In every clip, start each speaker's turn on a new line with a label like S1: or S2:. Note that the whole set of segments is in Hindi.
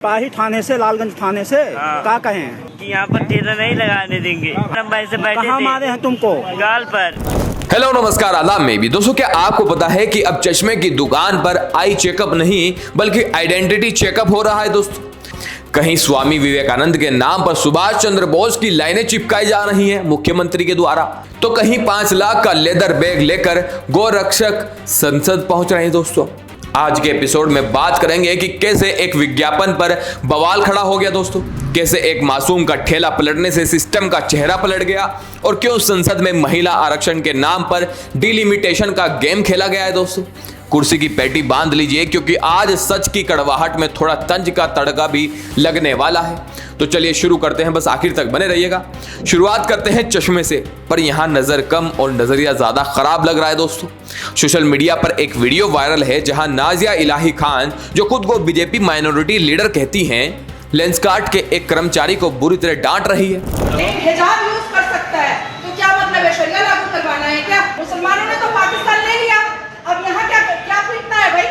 S1: पाही थाने से, लालगंज थाने से क्या कहें
S2: कि यहाँ पर ठेला नहीं लगाने देंगे। लंबाई से बैठे
S1: कहाँ मारे हैं तुमको?
S2: गाल पर।
S3: हेलो नमस्कार आदाब में भी दोस्तों, क्या आपको पता है कि अब चश्मे की दुकान पर आई चेकअप नहीं बल्कि आइडेंटिटी चेकअप हो रहा है दोस्तों। कहीं स्वामी विवेकानंद के नाम पर सुभाष चंद्र बोस की लाइनें चिपकाई जा रही हैं मुख्यमंत्री के द्वारा, तो कहीं 5 लाख का लेदर बैग लेकर गोरक्षक संसद पहुंच रहे हैं दोस्तों। आज के एपिसोड में बात करेंगे कि कैसे एक विज्ञापन पर बवाल खड़ा हो गया दोस्तों, कैसे एक मासूम का ठेला पलटने से सिस्टम का चेहरा पलट गया और क्यों संसद में महिला आरक्षण के नाम पर डिलिमिटेशन का गेम खेला गया है दोस्तों। कुर्सी की पेटी बांध लीजिए क्योंकि आज सच की कड़वाहट में थोड़ा तंज का तड़का भी लगने वाला है। तो चलिए शुरू करते हैं, बस आखिर तक बने रहिएगा। शुरुआत करते हैं चश्मे से, पर यहां नजर कम और नजरिया ज्यादा खराब लग रहा है दोस्तों। सोशल मीडिया पर एक वीडियो वायरल है जहां नाजिया इलाही खान, जो खुद को बीजेपी माइनॉरिटी लीडर कहती हैं, लेंसकार्ट के एक कर्मचारी को बुरी तरह डांट रही है।
S4: हिजाब यूज कर सकता है तो क्या मतलब है, शरिया लागू करवाना है क्या? मुसलमानों ने तो पाकिस्तान ले लिया, अब यहाँ क्या खरीदना है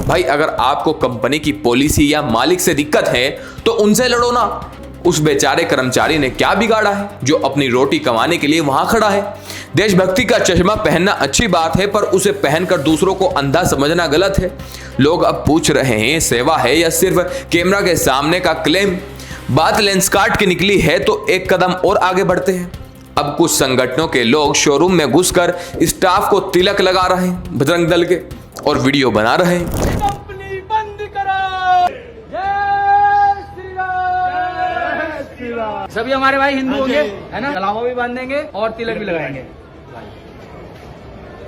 S4: भाई?
S3: अगर आपको कंपनी की पॉलिसी या मालिक से दिक्कत है तो उनसे लड़ो ना। उस बेचारे कर्मचारी ने क्या बिगाड़ा है जो अपनी रोटी कमाने के लिए वहां खड़ा है। देशभक्ति का चश्मा पहनना अच्छी बात है, पर उसे पहनकर दूसरों को अंधा समझना गलत है। लोग अब पूछ रहे हैं सेवा है या सिर्फ कैमरा के सामने का क्लेम। बात लेंसकार्ट की निकली है तो एक कदम और आगे बढ़ते हैं। अब कुछ संगठनों के लोग शोरूम में घुसकर स्टाफ को तिलक लगा रहे हैं बजरंग दल के और वीडियो बना रहे हैं।
S5: कंपनी बंद करो, जय श्री राम। सभी हमारे भाई हिंदू होंगे, है ना? कलावा भी बांधेंगे और तिलक भी लगाएंगे।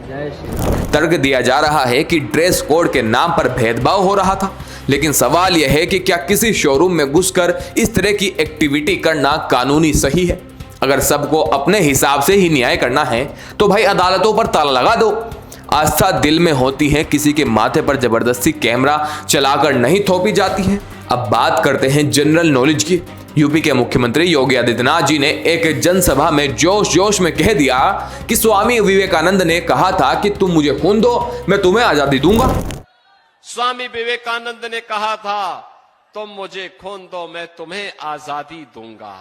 S5: जय श्री राम।
S3: तर्क दिया जा रहा है कि ड्रेस कोड के नाम पर भेदभाव हो रहा था, लेकिन सवाल यह है कि क्या किसी शोरूम में घुसकर इस तरह की एक्टिविटी करना कानूनी सही है? अगर सबको अपने हिसाब से ही न्याय करना है तो भाई अदालतों पर ताला लगा दो। आस्था दिल में होती है, किसी के माथे पर जबरदस्ती कैमरा चलाकर नहीं थोपी जाती है। अब बात करते हैं जनरल नॉलेज की। यूपी के मुख्यमंत्री योगी आदित्यनाथ जी ने एक जनसभा में जोश जोश में कह दिया कि स्वामी विवेकानंद ने कहा था कि तुम मुझे खून दो, मैं तुम्हें आजादी दूंगा।
S6: स्वामी विवेकानंद ने कहा था तुम मुझे खून दो, मैं तुम्हें आजादी दूंगा।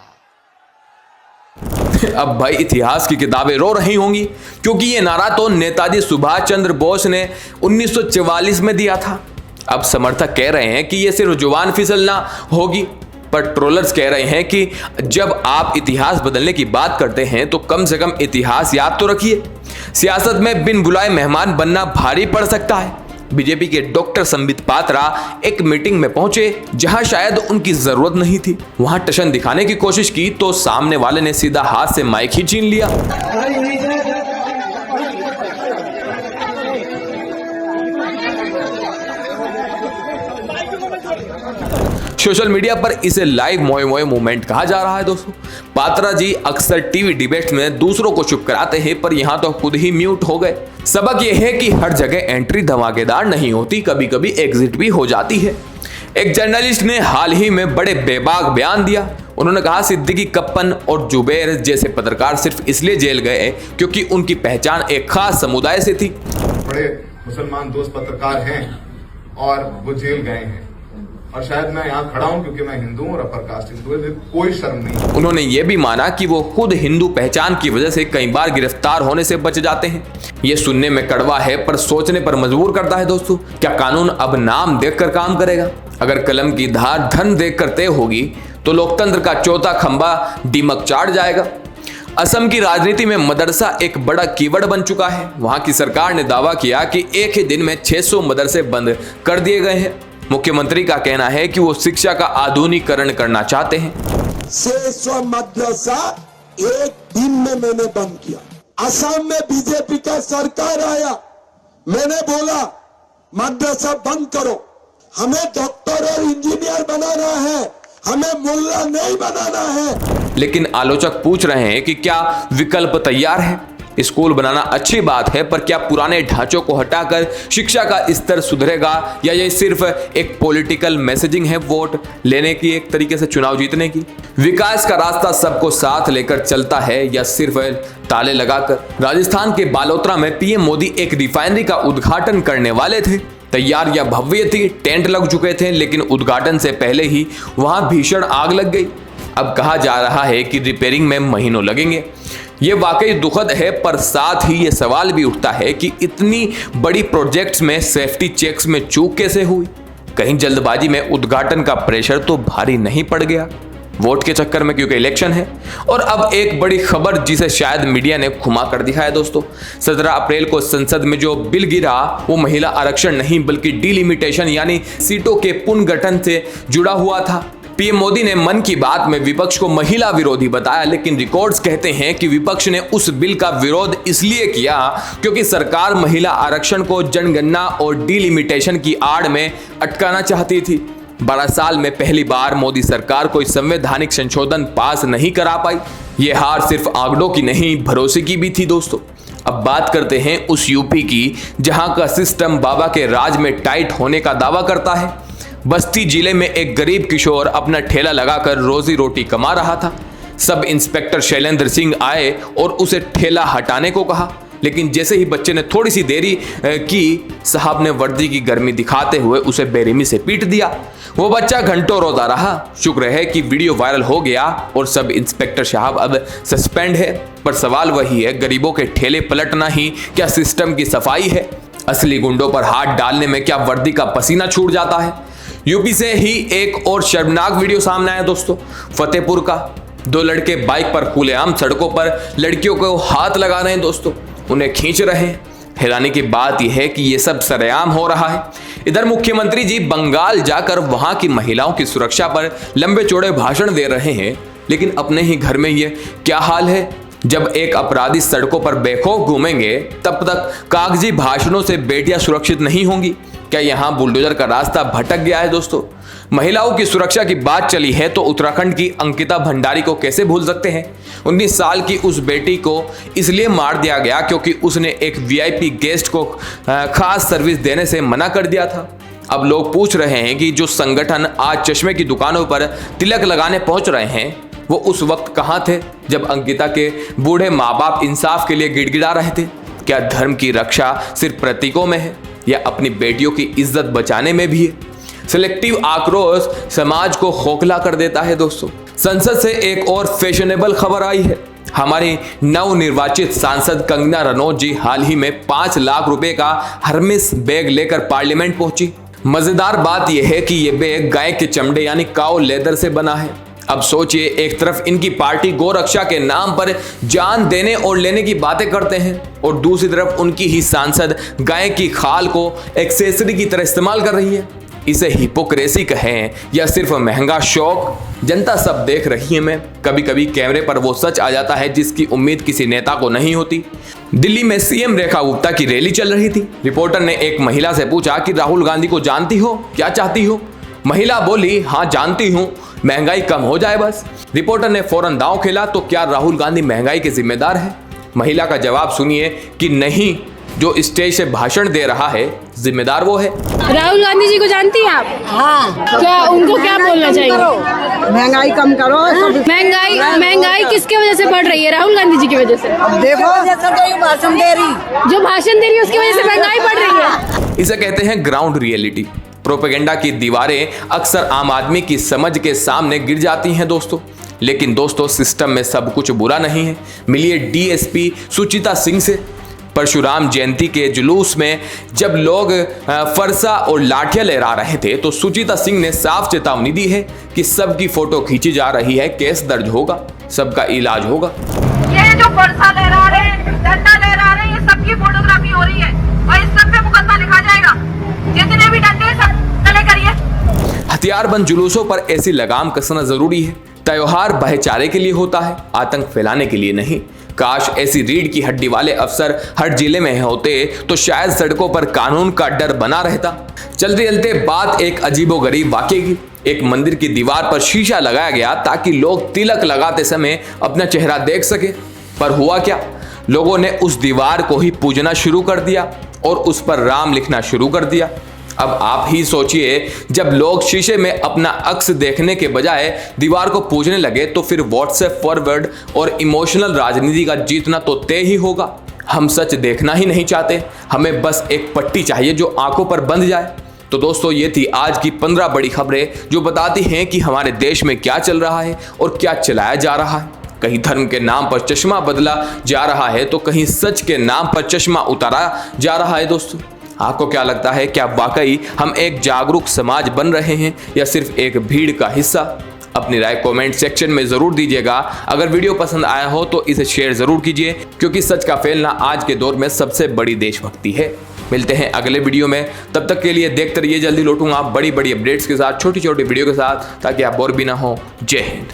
S3: अब भाई इतिहास की किताबें रो रही होंगी, क्योंकि ये नारा तो नेताजी सुभाष चंद्र बोस ने 1944 में दिया था। अब समर्थक कह रहे हैं कि ये सिर्फ जुबान फिसलना होगी, पर ट्रोलर्स कह रहे हैं कि जब आप इतिहास बदलने की बात करते हैं तो कम से कम इतिहास याद तो रखिए। सियासत में बिन बुलाए मेहमान बनना भारी पड़ सकता है। बीजेपी के डॉक्टर संबित पात्रा एक मीटिंग में पहुंचे जहां शायद उनकी जरूरत नहीं थी। वहां टशन दिखाने की कोशिश की तो सामने वाले ने सीधा हाथ से माइक ही छीन लिया। सोशल मीडिया पर इसे लाइव मोए मोए मूवमेंट कहा जा रहा है दोस्तों। पात्रा जी अक्सर टीवी डिबेट में दूसरों को चुप कराते हैं, पर यहां तो खुद ही म्यूट हो गए। सबक यह है कि हर जगह एंट्री धमाकेदार नहीं होती, कभी कभी एग्जिट भी हो जाती है। एक जर्नलिस्ट ने हाल ही में बड़े बेबाक बयान दिया। उन्होंने कहा सिद्दीकी कप्पन और जुबैर जैसे पत्रकार सिर्फ इसलिए जेल गए क्योंकि उनकी पहचान एक खास समुदाय से थी।
S7: बड़े मुसलमान दोस्त पत्रकार हैं और वो जेल गए हैं, और शायद मैं यहाँ खड़ा हूँ क्योंकि मैं हिंदू हूँ और अपर कास्ट हिंदू है, कोई शर्म नहीं।
S3: उन्होंने ये भी माना कि वो खुद हिंदू पहचान की वजह से कई बार गिरफ्तार होने से बच जाते हैं। ये सुनने में कड़वा है पर सोचने पर मजबूर करता है दोस्तों। क्या कानून अब नाम देखकर काम करेगा? अगर कलम की धार धन देखकर तय होगी तो लोकतंत्र का चौथा खंभा दीमक चाट जाएगा। असम की राजनीति में मदरसा एक बड़ा कीवर्ड बन चुका है। वहां की सरकार ने दावा किया कि एक ही दिन में 600 मदरसे बंद कर दिए गए हैं। मुख्यमंत्री का कहना है कि वो शिक्षा का आधुनिकीकरण करना चाहते हैं।
S8: 600 मदरसा एक दिन में मैंने बंद किया। असम में बीजेपी का सरकार आया, मैंने बोला मदरसा बंद करो, हमें डॉक्टर और इंजीनियर बनाना है, हमें मुल्ला नहीं बनाना है।
S3: लेकिन आलोचक पूछ रहे हैं कि क्या विकल्प तैयार है? स्कूल बनाना अच्छी बात है, पर क्या पुराने ढांचों को हटाकर शिक्षा का स्तर सुधरेगा या ये सिर्फ एक पॉलिटिकल मैसेजिंग है, वोट लेने की, एक तरीके से चुनाव जीतने की? विकास का रास्ता सबको साथ लेकर चलता है या सिर्फ ताले लगाकर? राजस्थान के बालोतरा में पीएम मोदी एक रिफाइनरी का उद्घाटन करने वाले थे। तैयार या भव्य थी, टेंट लग चुके थे, लेकिन उद्घाटन से पहले ही वहां भीषण आग लग गई। अब कहा जा रहा है कि रिपेयरिंग में महीनों लगेंगे। ये वाकई दुखद है, पर साथ ही ये सवाल भी उठता है कि इतनी बड़ी प्रोजेक्ट्स में सेफ्टी चेक्स में चूक कैसे हुई? कहीं जल्दबाजी में उद्घाटन का प्रेशर तो भारी नहीं पड़ गया वोट के चक्कर में, क्योंकि इलेक्शन है। और अब एक बड़ी खबर जिसे शायद मीडिया ने खुमा कर दिखाया दोस्तों। 17 अप्रैल को संसद में जो बिल गिरा वो महिला आरक्षण नहीं बल्कि डिलिमिटेशन यानी सीटों के पुनर्गठन से जुड़ा हुआ था। पीएम मोदी ने मन की बात में विपक्ष को महिला विरोधी बताया, लेकिन रिकॉर्ड्स कहते हैं कि विपक्ष ने उस बिल का विरोध इसलिए किया क्योंकि सरकार महिला आरक्षण को जनगणना और डिलिमिटेशन की आड़ में अटकाना चाहती थी। 12 साल में पहली बार मोदी सरकार कोई संवैधानिक संशोधन पास नहीं करा पाई। ये हार सिर्फ आंकड़ों की नहीं, भरोसे की भी थी दोस्तों। अब बात करते हैं उस यूपी की जहां का सिस्टम बाबा के राज में टाइट होने का दावा करता है। बस्ती जिले में एक गरीब किशोर अपना ठेला लगाकर रोजी रोटी कमा रहा था। सब इंस्पेक्टर शैलेंद्र सिंह आए और उसे ठेला हटाने को कहा, लेकिन जैसे ही बच्चे ने थोड़ी सी देरी की, साहब ने वर्दी की गर्मी दिखाते हुए उसे बेरहमी से पीट दिया। वो बच्चा घंटों रोता रहा। शुक्र है कि वीडियो वायरल हो गया और सब इंस्पेक्टर साहब अब सस्पेंड है। पर सवाल वही है, गरीबों के ठेले पलटना ही क्या सिस्टम की सफाई है? असली गुंडों पर हाथ डालने में क्या वर्दी का पसीना छूट जाता है? यूपी से ही एक और शर्मनाक वीडियो सामने आया दोस्तों, फतेहपुर का। 2 लड़के बाइक पर खुलेआम सड़कों पर लड़कियों को हाथ लगा रहे हैं दोस्तों, उन्हें खींच रहे हैं। हैरानी की बात यह है कि यह सब सरेआम हो रहा है। इधर मुख्यमंत्री जी बंगाल जाकर वहां की महिलाओं की सुरक्षा पर लंबे चौड़े भाषण दे रहे हैं, लेकिन अपने ही घर में ये क्या हाल है? जब एक अपराधी सड़कों पर बेखौफ घूमेंगे तब तक कागजी भाषणों से बेटियां सुरक्षित नहीं होंगी। क्या यहां बुलडोजर का रास्ता भटक गया है दोस्तों? महिलाओं की सुरक्षा की बात चली है तो उत्तराखंड की अंकिता भंडारी को कैसे भूल सकते हैं? 19 साल की उस बेटी को इसलिए मार दिया गया क्योंकि उसने एक वीआईपी गेस्ट को खास सर्विस देने से मना कर दिया था। अब लोग पूछ रहे हैं कि जो संगठन आज चश्मे की दुकानों पर तिलक लगाने पहुंच रहे हैं वो उस वक्त कहां थे जब अंकिता के बूढ़े माँ बाप इंसाफ के लिए गिड़गिड़ा रहे थे? क्या धर्म की रक्षा सिर्फ प्रतीकों में है या अपनी बेटियों की इज्जत बचाने में भी है? सिलेक्टिव आक्रोश समाज को खोखला कर देता है दोस्तों। संसद से एक और फैशनेबल खबर आई है। हमारी नवनिर्वाचित सांसद कंगना रनौत जी हाल ही में 5 लाख रुपए का हर्मेस बैग लेकर पार्लियामेंट पहुंची। मजेदार बात यह है कि यह बैग गाय के चमड़े यानी काउ लेदर से बना है। अब सोचिए, एक तरफ इनकी पार्टी गोरक्षा के नाम पर जान देने और लेने की बातें करते हैं और दूसरी तरफ उनकी ही सांसद गाय की खाल को एक्सेसरी की तरह इस्तेमाल कर रही है। इसे हिपोक्रेसी कहें या सिर्फ महंगा शौक, जनता सब देख रही है। मैं कभी कभी कैमरे पर वो सच आ जाता है जिसकी उम्मीद किसी नेता को नहीं होती। दिल्ली में सीएम रेखा गुप्ता की रैली चल रही थी। रिपोर्टर ने एक महिला से पूछा कि राहुल गांधी को जानती हो, क्या चाहती हो? महिला बोली, हाँ जानती हूँ, महंगाई कम हो जाए बस। रिपोर्टर ने फौरन दांव खेला, तो क्या राहुल गांधी महंगाई के जिम्मेदार है? महिला का जवाब सुनिए कि नहीं, जो स्टेज से भाषण दे रहा है जिम्मेदार वो है।
S9: राहुल गांधी जी को जानती हैं आप? हाँ। क्या उनको क्या बोलना चाहिए?
S10: महंगाई कम करो।
S9: महंगाई किसके वजह से बढ़ रही है? राहुल गांधी जी की वजह से।
S10: देखो भाषण दे रही,
S9: जो भाषण दे रही है उसकी वजह से महंगाई बढ़ रही है।
S3: इसे कहते हैं ग्राउंड रियलिटी। प्रोपेगेंडा की दीवारें अक्सर आम आदमी की समझ के सामने गिर जाती हैं दोस्तों। लेकिन दोस्तों, सिस्टम में सब कुछ बुरा नहीं है। मिलिए डीएसपी सुचिता सिंह से। परशुराम जयंती के जुलूस में जब लोग फरसा और लाठियां लहरा रहे थे तो सुचिता सिंह ने साफ चेतावनी दी है कि सबकी फोटो खींची जा रही है, केस दर्ज होगा, सबका इलाज होगा।
S4: ये जो फरसा लहरा रहे हैं, डंडा लहरा रहे हैं, ये सबकी फोटोग्राफी हो रही है और इस सब पे मुकदमा लिखा जाएगा। जितने भी डंडे सब तले करिए।
S3: हथियारबंद जुलूसों पर ऐसी लगाम कसना जरूरी है। त्योहार भाईचारे के लिए होता है, आतंक फैलाने के लिए नहीं। काश ऐसी रीढ़ की हड्डी वाले अफसर हर जिले में होते तो शायद सड़कों पर कानून का डर बना रहता। चलते चलते बात एक अजीबोगरीब वाकये की। एक मंदिर की दीवार पर शीशा लगाया गया ताकि लोग तिलक लगाते समय अपना चेहरा देख सके। पर हुआ क्या? लोगों ने उस दीवार को ही पूजना शुरू कर दिया और उस पर राम लिखना शुरू कर दिया। अब आप ही सोचिए, जब लोग शीशे में अपना अक्स देखने के बजाय दीवार को पूजने लगे तो फिर व्हाट्सएप फॉरवर्ड और इमोशनल राजनीति का जीतना तो तय ही होगा। हम सच देखना ही नहीं चाहते, हमें बस एक पट्टी चाहिए जो आंखों पर बंध जाए। तो दोस्तों ये थी आज की 15 बड़ी खबरें जो बताती हैं कि हमारे देश में क्या चल रहा है और क्या चलाया जा रहा है। कहीं धर्म के नाम पर चश्मा बदला जा रहा है तो कहीं सच के नाम पर चश्मा उतारा जा रहा है। दोस्तों आपको क्या लगता है, क्या वाकई हम एक जागरूक समाज बन रहे हैं या सिर्फ एक भीड़ का हिस्सा? अपनी राय कमेंट सेक्शन में जरूर दीजिएगा। अगर वीडियो पसंद आया हो तो इसे शेयर जरूर कीजिए, क्योंकि सच का फैलना आज के दौर में सबसे बड़ी देशभक्ति है। मिलते हैं अगले वीडियो में, तब तक के लिए देखते रहिए। जल्दी लौटूंगा बड़ी बड़ी अपडेट्स के साथ, छोटी छोटी वीडियो के साथ, ताकि आप बोर भी ना हो। जय हिंद।